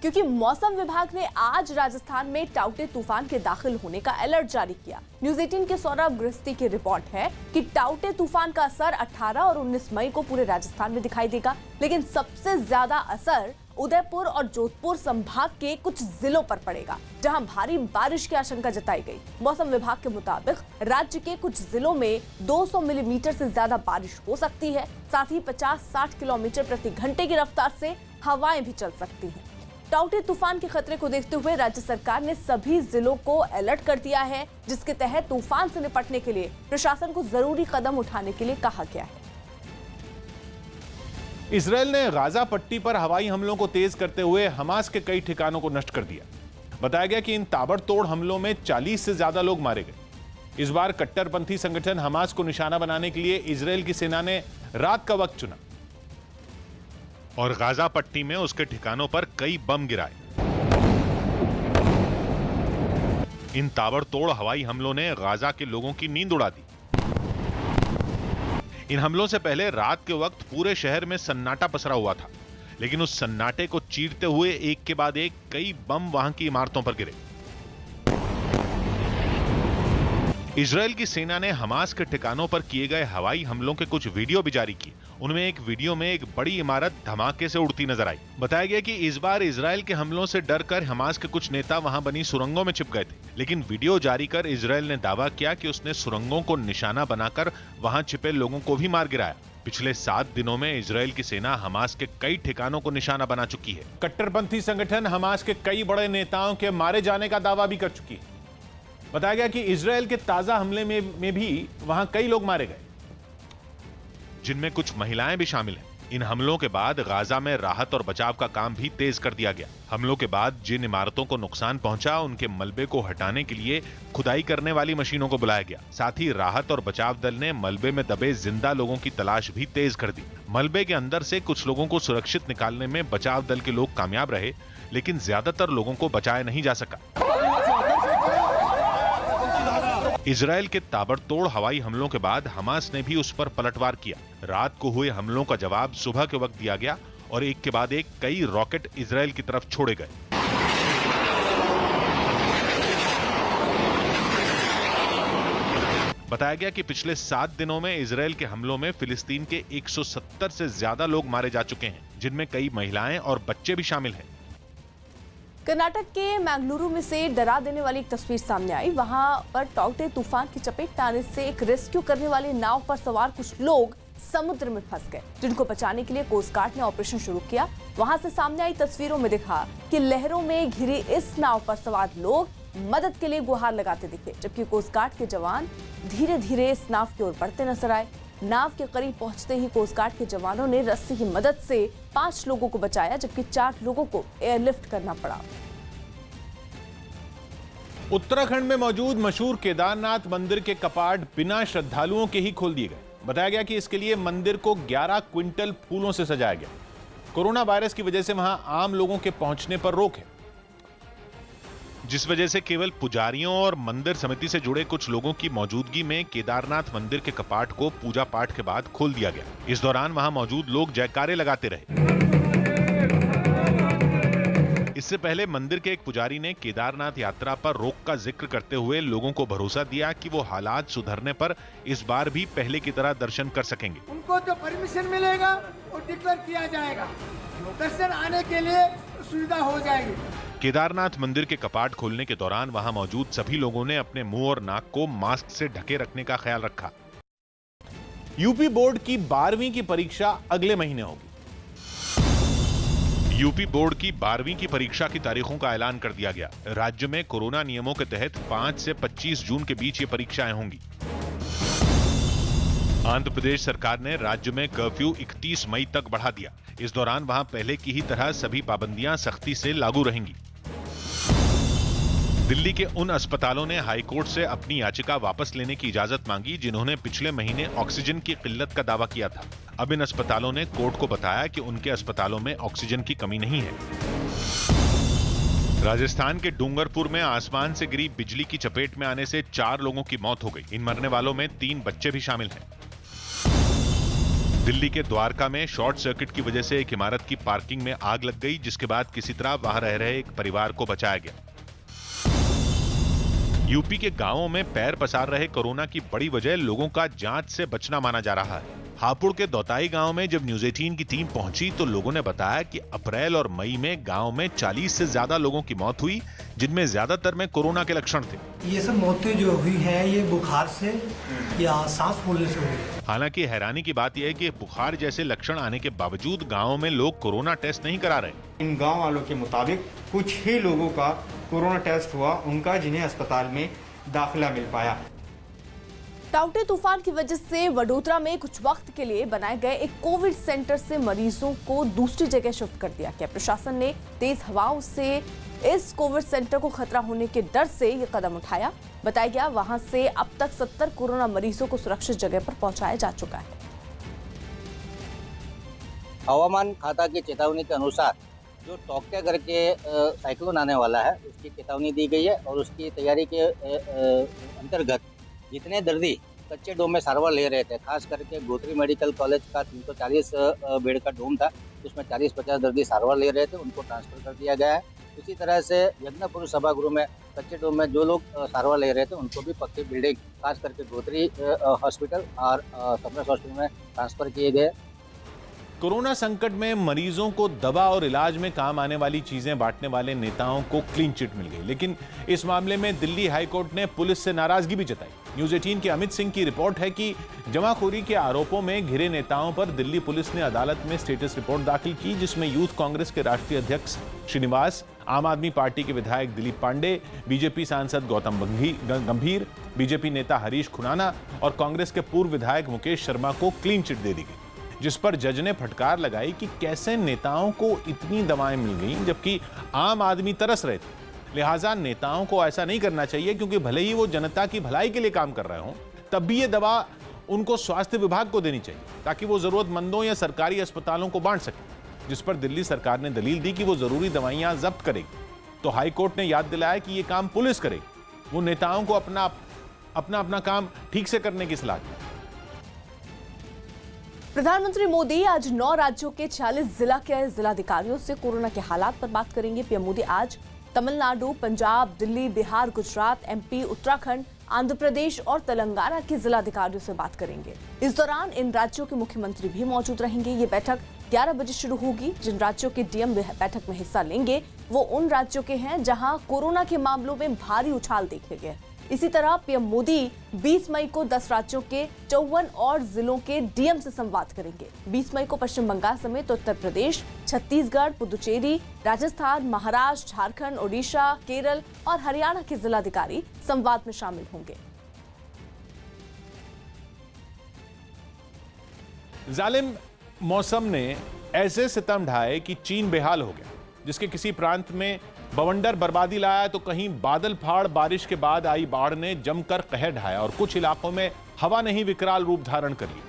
क्योंकि मौसम विभाग ने आज राजस्थान में टाउटे तूफान के दाखिल होने का अलर्ट जारी किया। न्यूज 18 के सौरभ गृहस्थी की रिपोर्ट है कि टाउटे तूफान का असर 18 और 19 मई को पूरे राजस्थान में दिखाई देगा, लेकिन सबसे ज्यादा असर उदयपुर और जोधपुर संभाग के कुछ जिलों पर पड़ेगा, जहां भारी बारिश की आशंका जताई गई। मौसम विभाग के मुताबिक राज्य के कुछ जिलों में 200 मिलीमीटर से ज्यादा बारिश हो सकती है। साथ ही 50-60 किलोमीटर प्रति घंटे की रफ्तार से हवाएं भी चल सकती हैं। टाउटे तूफान के खतरे को देखते हुए राज्य सरकार ने सभी जिलों को अलर्ट कर दिया है, जिसके तहत तूफान से निपटने के लिए प्रशासन को जरूरी कदम उठाने के लिए कहा गया है। इजरायल ने गाजा पट्टी पर हवाई हमलों को तेज करते हुए हमास के कई ठिकानों को नष्ट कर दिया। बताया गया कि इन ताबड़तोड़ हमलों में 40 से ज्यादा लोग मारे गए। इस बार कट्टरपंथी संगठन हमास को निशाना बनाने के लिए इजरायल की सेना ने रात का वक्त चुना और गाजा पट्टी में उसके ठिकानों पर कई बम गिराए। इन ताबड़तोड़ हवाई हमलों ने गाजा के लोगों की नींद उड़ा दी। इन हमलों से पहले रात के वक्त पूरे शहर में सन्नाटा पसरा हुआ था, लेकिन उस सन्नाटे को चीरते हुए एक के बाद एक कई बम वहां की इमारतों पर गिरे। इजरायल की सेना ने हमास के ठिकानों पर किए गए हवाई हमलों के कुछ वीडियो भी जारी किए। उनमें एक वीडियो में एक बड़ी इमारत धमाके से उड़ती नजर आई। बताया गया कि इस बार इजरायल के हमलों से डरकर हमास के कुछ नेता वहां बनी सुरंगों में छिप गए थे, लेकिन वीडियो जारी कर इजरायल ने दावा किया कि उसने सुरंगों को निशाना बनाकर वहां छिपे लोगों को भी मार गिराया। पिछले 7 दिनों में इजरायल की सेना हमास के कई ठिकानों को निशाना बना चुकी है। कट्टरपंथी संगठन हमास के कई बड़े नेताओं के मारे जाने का दावा भी कर चुकी है। बताया गया कि इजरायल के ताजा हमले में भी वहां कई लोग मारे गए, जिनमें कुछ महिलाएं भी शामिल हैं। इन हमलों के बाद गाजा में राहत और बचाव का काम भी तेज कर दिया गया। हमलों के बाद जिन इमारतों को नुकसान पहुंचा, उनके मलबे को हटाने के लिए खुदाई करने वाली मशीनों को बुलाया गया। साथ ही राहत और बचाव दल ने मलबे में दबे जिंदा लोगों की तलाश भी तेज कर दी। मलबे के अंदर से कुछ लोगों को सुरक्षित निकालने में बचाव दल के लोग कामयाब रहे, लेकिन ज्यादातर लोगों को बचाया नहीं जा सका। इजरायल के ताबड़तोड़ हवाई हमलों के बाद हमास ने भी उस पर पलटवार किया। रात को हुए हमलों का जवाब सुबह के वक्त दिया गया और एक के बाद एक कई रॉकेट इजरायल की तरफ छोड़े गए। बताया गया कि पिछले 7 दिनों में इजरायल के हमलों में फिलिस्तीन के 170 से ज्यादा लोग मारे जा चुके हैं, जिनमें कई महिलाएं और बच्चे भी शामिल हैं। कर्नाटक के मैंगलुरु में से डरा देने वाली एक तस्वीर सामने आई। वहां पर टाउटे तूफान की चपेट में आने से एक रेस्क्यू करने वाली नाव पर सवार कुछ लोग समुद्र में फंस गए, जिनको बचाने के लिए कोस्ट गार्ड ने ऑपरेशन शुरू किया। वहां से सामने आई तस्वीरों में दिखा कि लहरों में घिरी इस नाव पर सवार लोग मदद के लिए गुहार लगाते दिखे, जबकि कोस्ट गार्ड के जवान धीरे धीरे इस नाव की ओर बढ़ते नजर आए। नाव के करीब पहुंचते ही कोस्ट गार्ड के जवानों ने रस्सी की मदद से 5 लोगों को बचाया, जबकि 4 लोगों को एयरलिफ्ट करना पड़ा। उत्तराखंड में मौजूद मशहूर केदारनाथ मंदिर के कपाट बिना श्रद्धालुओं के ही खोल दिए गए। बताया गया कि इसके लिए मंदिर को 11 क्विंटल फूलों से सजाया गया। कोरोना वायरस की वजह से वहां आम लोगों के पहुंचने पर रोक है, जिस वजह से केवल पुजारियों और मंदिर समिति से जुड़े कुछ लोगों की मौजूदगी में केदारनाथ मंदिर के कपाट को पूजा पाठ के बाद खोल दिया गया। इस दौरान वहां मौजूद लोग जयकारे लगाते रहे। इससे पहले मंदिर के एक पुजारी ने केदारनाथ यात्रा पर रोक का जिक्र करते हुए लोगों को भरोसा दिया कि वो हालात सुधरने पर इस बार भी पहले की तरह दर्शन कर सकेंगे। उनको जो परमिशन मिलेगा वो डिक्लेयर किया जाएगा, दर्शन आने के लिए सुविधा हो जाएगी। केदारनाथ मंदिर के कपाट खोलने के दौरान वहां मौजूद सभी लोगों ने अपने मुंह और नाक को मास्क से ढके रखने का ख्याल रखा। यूपी बोर्ड की 12वीं की परीक्षा अगले महीने होगी। यूपी बोर्ड की 12वीं की परीक्षा की तारीखों का ऐलान कर दिया गया। राज्य में कोरोना नियमों के तहत 5 से 25 जून के बीच ये परीक्षाएं होंगी। आंध्र प्रदेश सरकार ने राज्य में कर्फ्यू 31 मई तक बढ़ा दिया। इस दौरान वहां पहले की ही तरह सभी पाबंदियां सख्ती से लागू रहेंगी। दिल्ली के उन अस्पतालों ने हाईकोर्ट से अपनी याचिका वापस लेने की इजाजत मांगी, जिन्होंने पिछले महीने ऑक्सीजन की किल्लत का दावा किया था। अब इन अस्पतालों ने कोर्ट को बताया कि उनके अस्पतालों में ऑक्सीजन की कमी नहीं है। राजस्थान के डूंगरपुर में आसमान से गिरी बिजली की चपेट में आने से 4 लोगों की मौत हो गई। इन मरने वालों में 3 बच्चे भी शामिल हैं। दिल्ली के द्वारका में शॉर्ट सर्किट की वजह से एक इमारत की पार्किंग में आग लग गई, जिसके बाद किसी तरह वहां रह रहे एक परिवार को बचाया गया। यूपी के गांवों में पैर पसार रहे कोरोना की बड़ी वजह लोगों का जांच से बचना माना जा रहा है। हापुड़ के दौताई गांव में जब न्यूज 18 की टीम पहुंची तो लोगों ने बताया कि अप्रैल और मई में गांव में 40 से ज्यादा लोगों की मौत हुई, जिनमें ज्यादातर में कोरोना के लक्षण थे। ये सब मौतें जो हुई हैं ये बुखार से या सांस फूलने से हुई। हालांकि हैरानी की बात यह है कि बुखार जैसे लक्षण आने के बावजूद गाँव में लोग कोरोना टेस्ट नहीं करा रहे। इन गाँव वालों के मुताबिक कुछ ही लोगों का कोरोना टेस्ट हुआ, उनका जिन्हें अस्पताल में दाखिला मिल पाया। टाउटे तूफान की वजह से वडोदरा में कुछ वक्त के लिए बनाए गए एक कोविड सेंटर से मरीजों को दूसरी जगह शिफ्ट कर दिया गया। प्रशासन ने तेज हवाओं से इस कोविड सेंटर को खतरा होने के डर से ये कदम उठाया। बताया गया वहां से अब तक 70 कोरोना मरीजों को सुरक्षित जगह पर पहुंचाया जा चुका है। हवामान खाता की चेतावनी के अनुसार जो टोक्या करके साइक्लोन आने वाला है उसकी चेतावनी दी गई है और उसकी तैयारी के अंतर्गत जितने दर्दी कच्चे डोम में सारवार ले रहे थे, खास करके गोत्री मेडिकल कॉलेज का 340 बेड का डोम था, उसमें 40-50 दर्दी सारवार ले रहे थे, उनको ट्रांसफर कर दिया गया है। उसी तरह से यज्ञपुर सभागृह में कच्चे डोम में जो लोग सारवार ले रहे थे उनको भी पक्की बिल्डिंग खास करके गोत्री हॉस्पिटल और समरस हॉस्पिटल में ट्रांसफर किए गए। कोरोना संकट में मरीजों को दवा और इलाज में काम आने वाली चीजें बांटने वाले नेताओं को क्लीन चिट मिल गई, लेकिन इस मामले में दिल्ली हाईकोर्ट ने पुलिस से नाराजगी भी जताई। न्यूज 18 के अमित सिंह की रिपोर्ट है कि जमाखोरी के आरोपों में घिरे नेताओं पर दिल्ली पुलिस ने अदालत में स्टेटस रिपोर्ट दाखिल की, जिसमें यूथ कांग्रेस के राष्ट्रीय अध्यक्ष श्रीनिवास, आम आदमी पार्टी के विधायक दिलीप पांडे, बीजेपी सांसद गौतम गंभीर, बीजेपी नेता हरीश खुराना और कांग्रेस के पूर्व विधायक मुकेश शर्मा को क्लीन चिट दे दी गई, जिस पर जज ने फटकार लगाई कि कैसे नेताओं को इतनी दवाएं मिल गईं जबकि आम आदमी तरस रहे थे। लिहाजा नेताओं को ऐसा नहीं करना चाहिए, क्योंकि भले ही वो जनता की भलाई के लिए काम कर रहे हों, तब भी ये दवा उनको स्वास्थ्य विभाग को देनी चाहिए ताकि वो जरूरतमंदों या सरकारी अस्पतालों को बांट सके, जिस पर दिल्ली सरकार ने दलील दी कि वो जरूरी दवाइयां जब्त करेगी। तो हाईकोर्ट ने याद दिलाया कि ये काम पुलिस करेगी, वो नेताओं को अपना काम ठीक से करने की सलाह दी। प्रधानमंत्री मोदी आज 9 राज्यों के 46 जिला के जिलाधिकारियों से कोरोना के हालात पर बात करेंगे। पीएम मोदी आज तमिलनाडु, पंजाब, दिल्ली, बिहार, गुजरात, एमपी, उत्तराखंड, आंध्र प्रदेश और तेलंगाना के जिलाधिकारियों से बात करेंगे। इस दौरान इन राज्यों के मुख्यमंत्री भी मौजूद रहेंगे। ये बैठक 11 बजे शुरू होगी। जिन राज्यों के डीएम बैठक में हिस्सा लेंगे वो उन राज्यों के हैं जहां कोरोना के मामलों में भारी उछाल देखे गए। इसी तरह पीएम मोदी 20 मई को 10 राज्यों के 54 और जिलों के डीएम से संवाद करेंगे। 20 मई को पश्चिम बंगाल समेत उत्तर प्रदेश, छत्तीसगढ़, पुदुचेरी, राजस्थान, महाराष्ट्र, झारखंड, ओडिशा, केरल और हरियाणा के जिलाधिकारी संवाद में शामिल होंगे। जालिम मौसम ने ऐसे सितम ढाए कि चीन बेहाल हो गया, जिसके किसी प्रांत में बवंडर बर्बादी लाया तो कहीं बादल फाड़ बारिश के बाद आई बाढ़ ने जमकर कहर ढाया और कुछ इलाकों में हवा ने ही विकराल रूप धारण कर ली,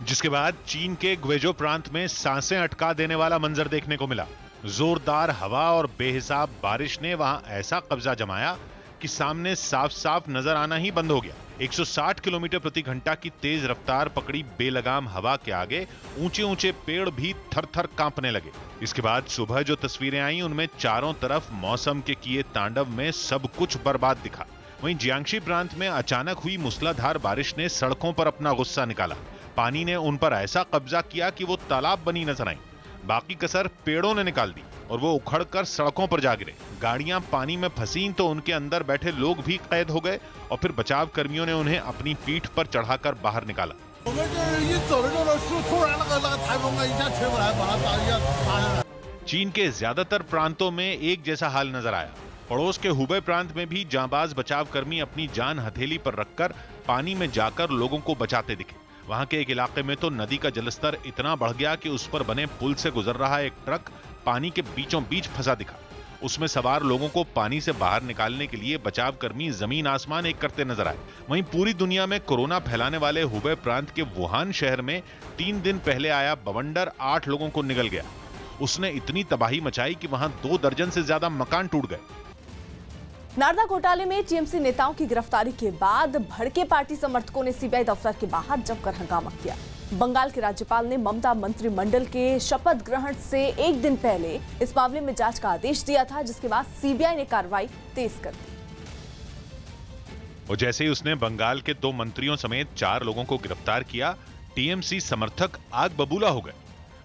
जिसके बाद चीन के ग्वेजो प्रांत में सांसें अटका देने वाला मंजर देखने को मिला। जोरदार हवा और बेहिसाब बारिश ने वहां ऐसा कब्जा जमाया कि सामने साफ साफ नजर आना ही बंद हो गया। 160 किलोमीटर प्रति घंटा की तेज रफ्तार पकड़ी बेलगाम हवा के आगे ऊंचे ऊंचे पेड़ भी थर थर कांपने लगे। इसके बाद सुबह जो तस्वीरें आई उनमें चारों तरफ मौसम के किए तांडव में सब कुछ बर्बाद दिखा। वहीं जियांगशी प्रांत में अचानक हुई मूसलाधार बारिश ने सड़कों पर अपना गुस्सा निकाला। पानी ने उन पर ऐसा कब्जा किया कि वो तालाब बनी नजर आई। बाकी कसर पेड़ों ने निकाल दी और वो उखड़कर सड़कों पर जा गिरे। गाड़ियां पानी में फंसी तो उनके अंदर बैठे लोग भी कैद हो गए और फिर बचाव कर्मियों ने उन्हें अपनी पीठ पर चढ़ाकर बाहर निकाला। चीन के ज्यादातर प्रांतों में एक जैसा हाल नजर आया। पड़ोस के हुबे प्रांत में भी जांबाज बचाव कर्मी अपनी जान हथेली पर रखकर पानी में जाकर लोगों को बचाते दिखे। वहां के एक इलाके में तो नदी का जलस्तर इतना बढ़ गया कि उस पर बने पुल से गुजर रहा एक ट्रक पानी के बीचों बीच फंसा दिखा। उसमें सवार लोगों को पानी से बाहर निकालने के लिए बचाव कर्मी जमीन आसमान एक करते नजर आए। वहीं पूरी दुनिया में कोरोना फैलाने वाले हुबे प्रांत के वुहान शहर में 3 दिन पहले आया बवंडर 8 लोगों को निगल गया। उसने इतनी तबाही मचाई कि वहां 2 दर्जन से ज्यादा मकान टूट गए। नारदा घोटाले में टीएमसी नेताओं की गिरफ्तारी के बाद भड़के पार्टी समर्थकों ने सीबीआई दफ्तर के बाहर जमकर हंगामा किया। बंगाल के राज्यपाल ने ममता मंत्रिमंडल के शपथ ग्रहण से एक दिन पहले इस मामले में जांच का आदेश दिया था, जिसके बाद सीबीआई ने कार्रवाई तेज कर दी। और जैसे ही उसने बंगाल के 2 मंत्रियों समेत 4 लोगों को गिरफ्तार किया, टीएमसी समर्थक आग बबूला हो गए।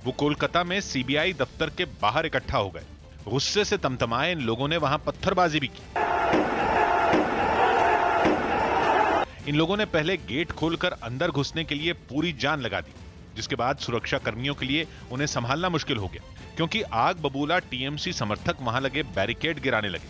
वो कोलकाता में सीबीआई दफ्तर के बाहर इकट्ठा हो गए। गुस्से से तमतमाए इन लोगों ने वहां पत्थरबाजी भी की। इन लोगों ने पहले गेट खोलकर अंदर घुसने के लिए पूरी जान लगा दी, जिसके बाद सुरक्षा कर्मियों के लिए उन्हें संभालना मुश्किल हो गया, क्योंकि आग बबूला टीएमसी समर्थक वहां लगे बैरिकेड गिराने लगे।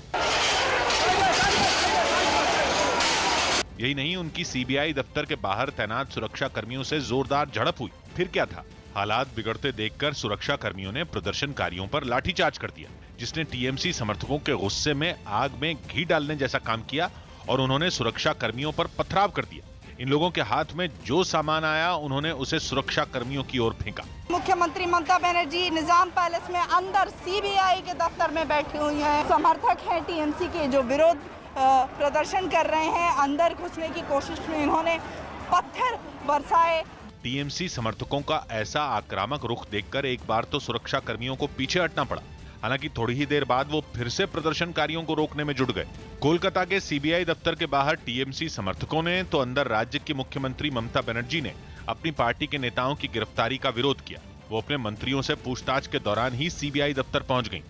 यही नहीं, उनकी सीबीआई दफ्तर के बाहर तैनात सुरक्षा कर्मियों से जोरदार झड़प हुई। फिर क्या था, हालात बिगड़ते देखकर सुरक्षा कर्मियों ने प्रदर्शनकारियों पर लाठीचार्ज कर दिया, जिसने टीएमसी समर्थकों के गुस्से में आग में घी डालने जैसा काम किया और उन्होंने सुरक्षा कर्मियों पर पथराव कर दिया। इन लोगों के हाथ में जो सामान आया, उन्होंने उसे सुरक्षा कर्मियों की ओर फेंका। मुख्यमंत्री ममता बनर्जी निजाम पैलेस में अंदर सीबीआई के दफ्तर में बैठी हुई हैं। समर्थक हैं टीएमसी के जो विरोध प्रदर्शन कर रहे हैं, अंदर घुसने की कोशिश में इन्होंने पत्थर बरसाए। टीएमसी समर्थकों का ऐसा आक्रामक रुख देखकर एक बार तो सुरक्षा कर्मियों को पीछे हटना पड़ा। हालांकि थोड़ी ही देर बाद वो फिर से प्रदर्शनकारियों को रोकने में जुट गए। कोलकाता के सीबीआई दफ्तर के बाहर टीएमसी समर्थकों ने तो अंदर राज्य की मुख्यमंत्री ममता बनर्जी ने अपनी पार्टी के नेताओं की गिरफ्तारी का विरोध किया। वो अपने मंत्रियों से पूछताछ के दौरान ही सीबीआई दफ्तर पहुंच गईं।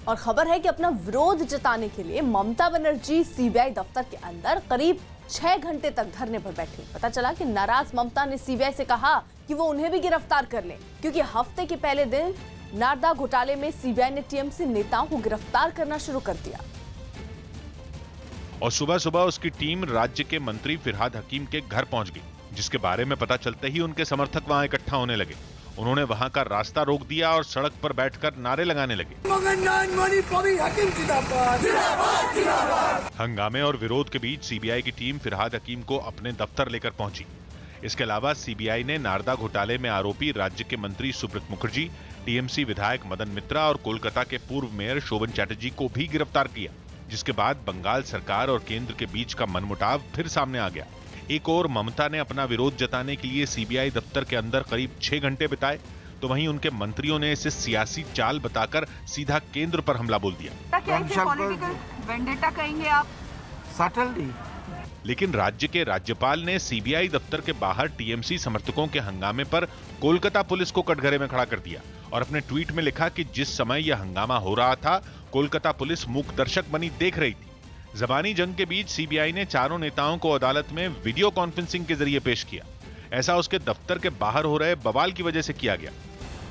और खबर है कि अपना विरोध जताने के लिए ममता बनर्जी सीबीआई दफ्तर के अंदर करीब 6 घंटे तक धरने पर बैठी। पता चला कि नाराज ममता ने सीबीआई से कहा कि वो उन्हें भी गिरफ्तार कर लें, क्योंकि हफ्ते के पहले दिन नारदा घोटाले में सीबीआई ने टीएमसी नेताओं को गिरफ्तार करना शुरू कर दिया। और सुबह सुबह उसकी टीम राज्य के मंत्री फिरहाद हकीम के घर पहुंच गई, जिसके बारे में पता चलते ही उनके समर्थक वहां इकट्ठा होने लगे। उन्होंने वहां का रास्ता रोक दिया और सड़क पर बैठकर नारे लगाने लगे। हंगामे और विरोध के बीच सीबीआई की टीम फिरहाद हकीम को अपने दफ्तर लेकर पहुंची। इसके अलावा सीबीआई ने नारदा घोटाले में आरोपी राज्य के मंत्री सुब्रत मुखर्जी, टीएमसी विधायक मदन मित्रा और कोलकाता के पूर्व मेयर शोभन चैटर्जी को भी गिरफ्तार किया, जिसके बाद बंगाल सरकार और केंद्र के बीच का मनमुटाव फिर सामने आ गया। एक और ममता ने अपना विरोध जताने के लिए सीबीआई दफ्तर के अंदर करीब 6 घंटे बिताए, तो वहीं उनके मंत्रियों ने इसे सियासी चाल बताकर सीधा केंद्र पर हमला बोल दिया। वेंडेटा कहेंगे आप? सटलली। लेकिन राज्य के राज्यपाल ने सीबीआई दफ्तर के बाहर टीएमसी समर्थकों के हंगामे पर कोलकाता पुलिस को कटघरे में खड़ा कर दिया और अपने ट्वीट में लिखा कि जिस समय यह हंगामा हो रहा था, कोलकाता पुलिस मूक दर्शक बनी देख रही थी। जबानी जंग के बीच सीबीआई ने चारों नेताओं को अदालत में वीडियो कॉन्फ्रेंसिंग के जरिए पेश किया। ऐसा उसके दफ्तर के बाहर हो रहे बवाल की वजह से किया गया।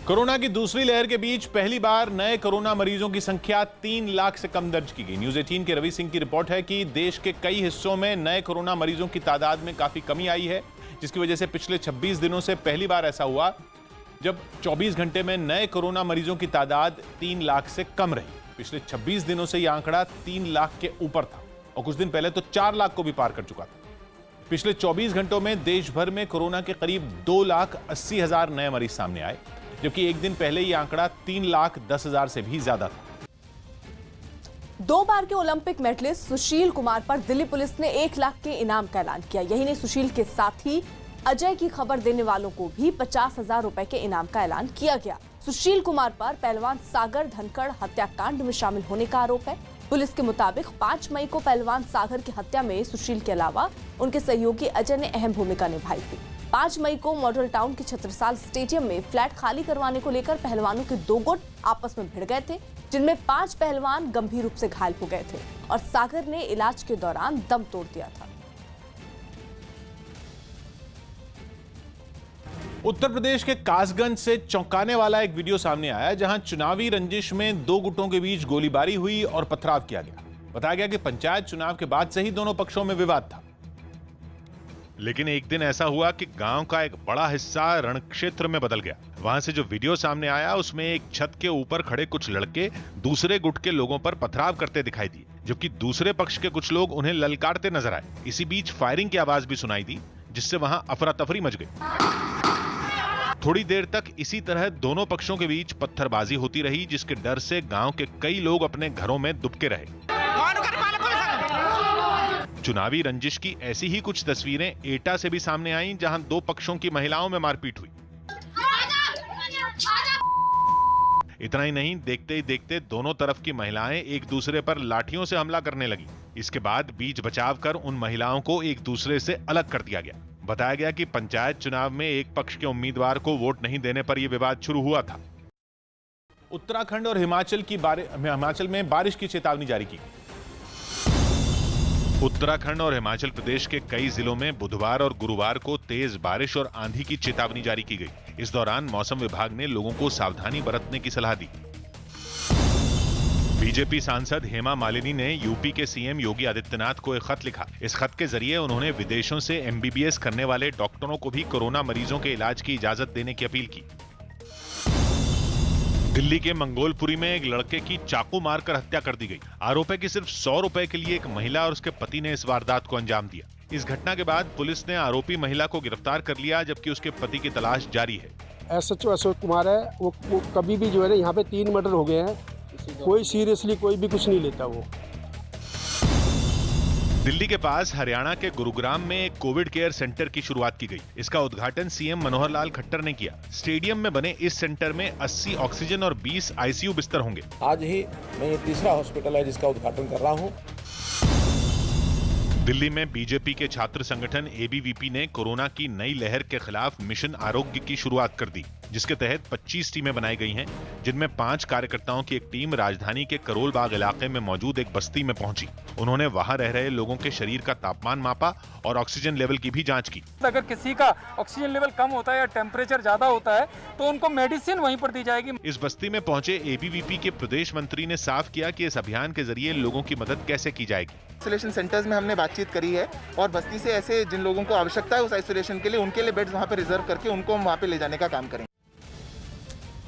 कोरोना की दूसरी लहर के बीच पहली बार नए कोरोना मरीजों की संख्या 3 लाख से कम दर्ज की गई। न्यूज़ 18 के रवि सिंह की रिपोर्ट है कि देश के कई हिस्सों में नए कोरोना मरीजों की तादाद में काफी कमी आई है, जिसकी वजह से पिछले 26 दिनों से पहली बार ऐसा हुआ जब 24 घंटे में नए कोरोना मरीजों की तादाद 3 लाख से कम रही। पिछले 26 दिनों से यह आंकड़ा 3 लाख के ऊपर था और कुछ दिन पहले तो 4 लाख को भी पार कर चुका था। पिछले 24 घंटों में देश भर में कोरोना के करीब 2,80,000 नए मरीज सामने आए, जबकि एक दिन पहले यह आंकड़ा 3,10,000 से भी ज्यादा था। 2 बार के ओलंपिक मेडलिस्ट सुशील कुमार पर दिल्ली पुलिस ने 1 लाख के इनाम का ऐलान किया। यही नहीं, सुशील के साथ ही अजय की खबर देने वालों को भी 50,000 रुपए के इनाम का ऐलान किया गया। सुशील कुमार पर पहलवान सागर धनखड़ हत्याकांड में शामिल होने का आरोप है। पुलिस के मुताबिक 5 मई को पहलवान सागर की हत्या में सुशील के अलावा उनके सहयोगी अजय ने अहम भूमिका निभाई थी। 5 मई को मॉडल टाउन के छत्रसाल स्टेडियम में फ्लैट खाली करवाने को लेकर पहलवानों के 2 गुट आपस में भिड़ गए थे, जिनमें 5 पहलवान गंभीर रूप से घायल हो गए थे और सागर ने इलाज के दौरान दम तोड़ दिया था। उत्तर प्रदेश के कासगंज से चौंकाने वाला एक वीडियो सामने आया, जहां चुनावी रंजिश में 2 गुटों के बीच गोलीबारी हुई और पथराव किया गया। बताया गया कि पंचायत चुनाव के बाद से ही दोनों पक्षों में विवाद था। लेकिन एक दिन ऐसा हुआ कि गांव का एक बड़ा हिस्सा रण क्षेत्र में बदल गया। वहां से जो वीडियो सामने आया, उसमें एक छत के ऊपर खड़े कुछ लड़के दूसरे गुट के लोगों पर पथराव करते दिखाई दिए, जबकि दूसरे पक्ष के कुछ लोग उन्हें ललकारते नजर आए। इसी बीच फायरिंग की आवाज भी सुनाई दी, जिससे वहां अफरा तफरी मच गई। थोड़ी देर तक इसी तरह दोनों पक्षों के बीच पत्थरबाजी होती रही, जिसके डर से गांव के कई लोग अपने घरों में दुबके रहे। चुनावी रंजिश की ऐसी ही कुछ तस्वीरें एटा से भी सामने आईं, जहां दो पक्षों की महिलाओं में मारपीट हुई। इतना ही नहीं, देखते ही देखते दोनों तरफ की महिलाएं एक दूसरे पर लाठियों से हमला करने लगी। इसके बाद बीच बचाव कर उन महिलाओं को एक दूसरे से अलग कर दिया गया। बताया गया कि पंचायत चुनाव में एक पक्ष के उम्मीदवार को वोट नहीं देने पर यह विवाद शुरू हुआ था। उत्तराखंड और हिमाचल में बारिश की चेतावनी जारी की। उत्तराखंड और हिमाचल प्रदेश के कई जिलों में बुधवार और गुरुवार को तेज बारिश और आंधी की चेतावनी जारी की गई। इस दौरान मौसम विभाग ने लोगों को सावधानी बरतने की सलाह दी। बीजेपी सांसद हेमा मालिनी ने यूपी के सीएम योगी आदित्यनाथ को एक खत लिखा। इस खत के जरिए उन्होंने विदेशों से एमबीबीएस करने वाले डॉक्टरों को भी कोरोना मरीजों के इलाज की इजाजत देने की अपील की। दिल्ली के मंगोलपुरी में एक लड़के की चाकू मारकर हत्या कर दी गई। आरोप है कि सिर्फ 100 रुपए के लिए एक महिला और उसके पति ने इस वारदात को अंजाम दिया। इस घटना के बाद पुलिस ने आरोपी महिला को गिरफ्तार कर लिया, जबकि उसके पति की तलाश जारी है। एसएचओ अशोक कुमार है, वो कभी भी जो है ना, यहाँ पे 3 मर्डर हो गए हैं, कोई सीरियसली कोई भी कुछ नहीं लेता। वो दिल्ली के पास हरियाणा के गुरुग्राम में एक कोविड केयर सेंटर की शुरुआत की गई। इसका उद्घाटन सीएम मनोहर लाल खट्टर ने किया। स्टेडियम में बने इस सेंटर में 80 ऑक्सीजन और 20 आईसीयू बिस्तर होंगे। आज ही मैं ये तीसरा हॉस्पिटल है जिसका उद्घाटन कर रहा हूँ। दिल्ली में बीजेपी के छात्र संगठन एबीवीपी ने कोरोना की नई लहर के खिलाफ मिशन आरोग्य की शुरुआत कर दी, जिसके तहत 25 टीमें बनाई गई हैं, जिनमें 5 कार्यकर्ताओं की एक टीम राजधानी के करोल बाग इलाके में मौजूद एक बस्ती में पहुंची। उन्होंने वहां रह रहे लोगों के शरीर का तापमान मापा और ऑक्सीजन लेवल की भी जांच की। अगर किसी का ऑक्सीजन लेवल कम होता है या टेम्परेचर ज्यादा होता है तो उनको मेडिसिन वहीं पर दी जाएगी। इस बस्ती में पहुंचे एबीवीपी के प्रदेश मंत्री ने साफ किया कि इस अभियान के जरिए लोगों की मदद कैसे की जाएगी। आइसोलेशन सेंटर्स में हमने बातचीत करी है और बस्ती से ऐसे जिन लोगों को आवश्यकता है उस आइसोलेशन के लिए, उनके लिए बेड्स वहां पे रिजर्व करके उनको हम वहां पे ले जाने का काम करेंगे।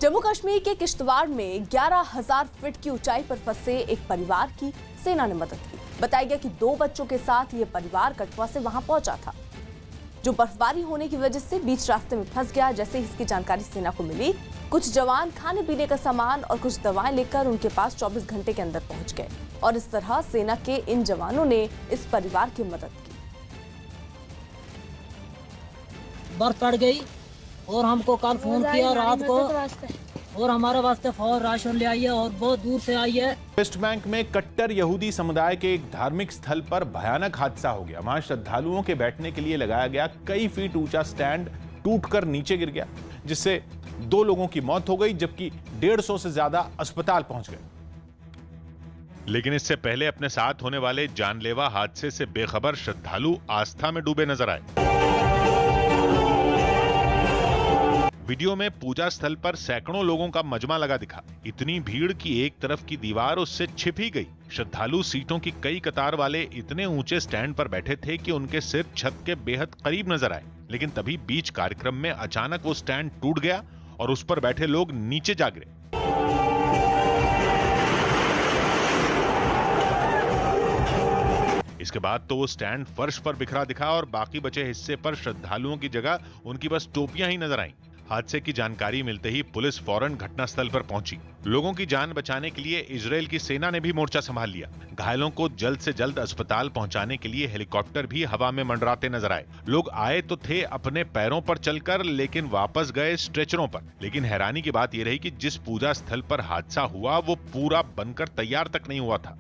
जम्मू कश्मीर के किश्तवाड़ में 11,000 फीट की ऊंचाई पर फंसे एक परिवार की सेना ने मदद की। बताया गया कि 2 बच्चों के साथ ये परिवार कठुआ से वहां पहुंचा था, जो बर्फबारी होने की वजह से बीच रास्ते में फंस गया। जैसे ही इसकी जानकारी सेना को मिली, कुछ जवान खाने पीने का सामान और कुछ दवाएं लेकर उनके पास 24 घंटे के अंदर पहुंच गए और इस तरह सेना के इन जवानों ने इस परिवार की मदद की। बर्फ पड़ गई और हमको कल फोन किया रात को और हमारे वास्ते फौज राशन ले आई है और बहुत दूर से आई है। वेस्ट बैंक में कट्टर यहूदी समुदाय के एक धार्मिक स्थल पर भयानक हादसा हो गया। वहां श्रद्धालुओं के बैठने के लिए लगाया गया कई फीट ऊंचा स्टैंड टूटकर नीचे गिर गया, जिससे 2 लोगों की मौत हो गई, जबकि 150 से ज्यादा अस्पताल पहुंच गए। लेकिन इससे पहले अपने साथ होने वाले जानलेवा हादसे से बेखबर श्रद्धालु आस्था में डूबे नजर आए। वीडियो में पूजा स्थल पर सैकड़ों लोगों का मजमा लगा दिखा। इतनी भीड़ की एक तरफ की दीवार उससे छिप ही गई। श्रद्धालु सीटों की कई कतार वाले इतने ऊंचे स्टैंड पर बैठे थे कि उनके सिर छत के बेहद करीब नजर आए। लेकिन तभी बीच कार्यक्रम में अचानक वो स्टैंड टूट गया और उस पर बैठे लोग नीचे जा गिरे। इसके बाद तो वो स्टैंड फर्श पर बिखरा दिखा और बाकी बचे हिस्से पर श्रद्धालुओं की जगह उनकी बस टोपियां ही नजर आईं। हादसे की जानकारी मिलते ही पुलिस फौरन घटनास्थल पर पहुंची। लोगों की जान बचाने के लिए इजरायल की सेना ने भी मोर्चा संभाल लिया। घायलों को जल्द से जल्द अस्पताल पहुंचाने के लिए हेलीकॉप्टर भी हवा में मंडराते नजर आए। लोग आए तो थे अपने पैरों पर चलकर, लेकिन वापस गए स्ट्रेचरों पर। लेकिन हैरानी की बात यह रही कि जिस पूजा स्थल पर हादसा हुआ वो पूरा बनकर तैयार तक नहीं हुआ था।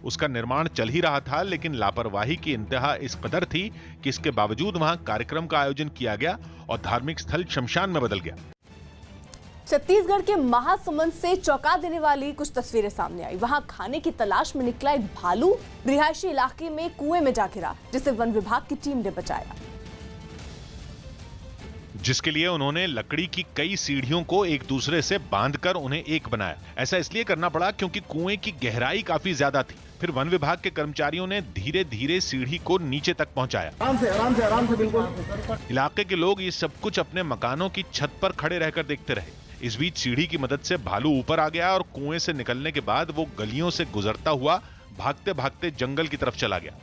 उसका निर्माण चल ही रहा था, लेकिन लापरवाही की इंतहा इस कदर थी कि इसके बावजूद वहां कार्यक्रम का आयोजन किया गया और धार्मिक स्थल शमशान में बदल गया। छत्तीसगढ़ के महासमुंद से चौंका देने वाली कुछ तस्वीरें सामने आई। वहां खाने की तलाश में निकला एक भालू रिहायशी इलाके में कुएं में जा गिरा, जिसे वन विभाग की टीम ने बचाया, जिसके लिए उन्होंने लकड़ी की कई सीढ़ियों को एक दूसरे से बांधकर उन्हें एक बनाया। ऐसा इसलिए करना पड़ा क्योंकि कुएं की गहराई काफी ज्यादा थी। फिर वन विभाग के कर्मचारियों ने धीरे धीरे सीढ़ी को नीचे तक पहुंचाया। आराम से बिल्कुल। इलाके के लोग ये सब कुछ अपने मकानों की छत पर खड़े रहकर देखते रहे। इस बीच सीढ़ी की मदद से भालू ऊपर आ गया और कुएं से निकलने के बाद वो गलियों से गुजरता हुआ भागते भागते जंगल की तरफ चला गया।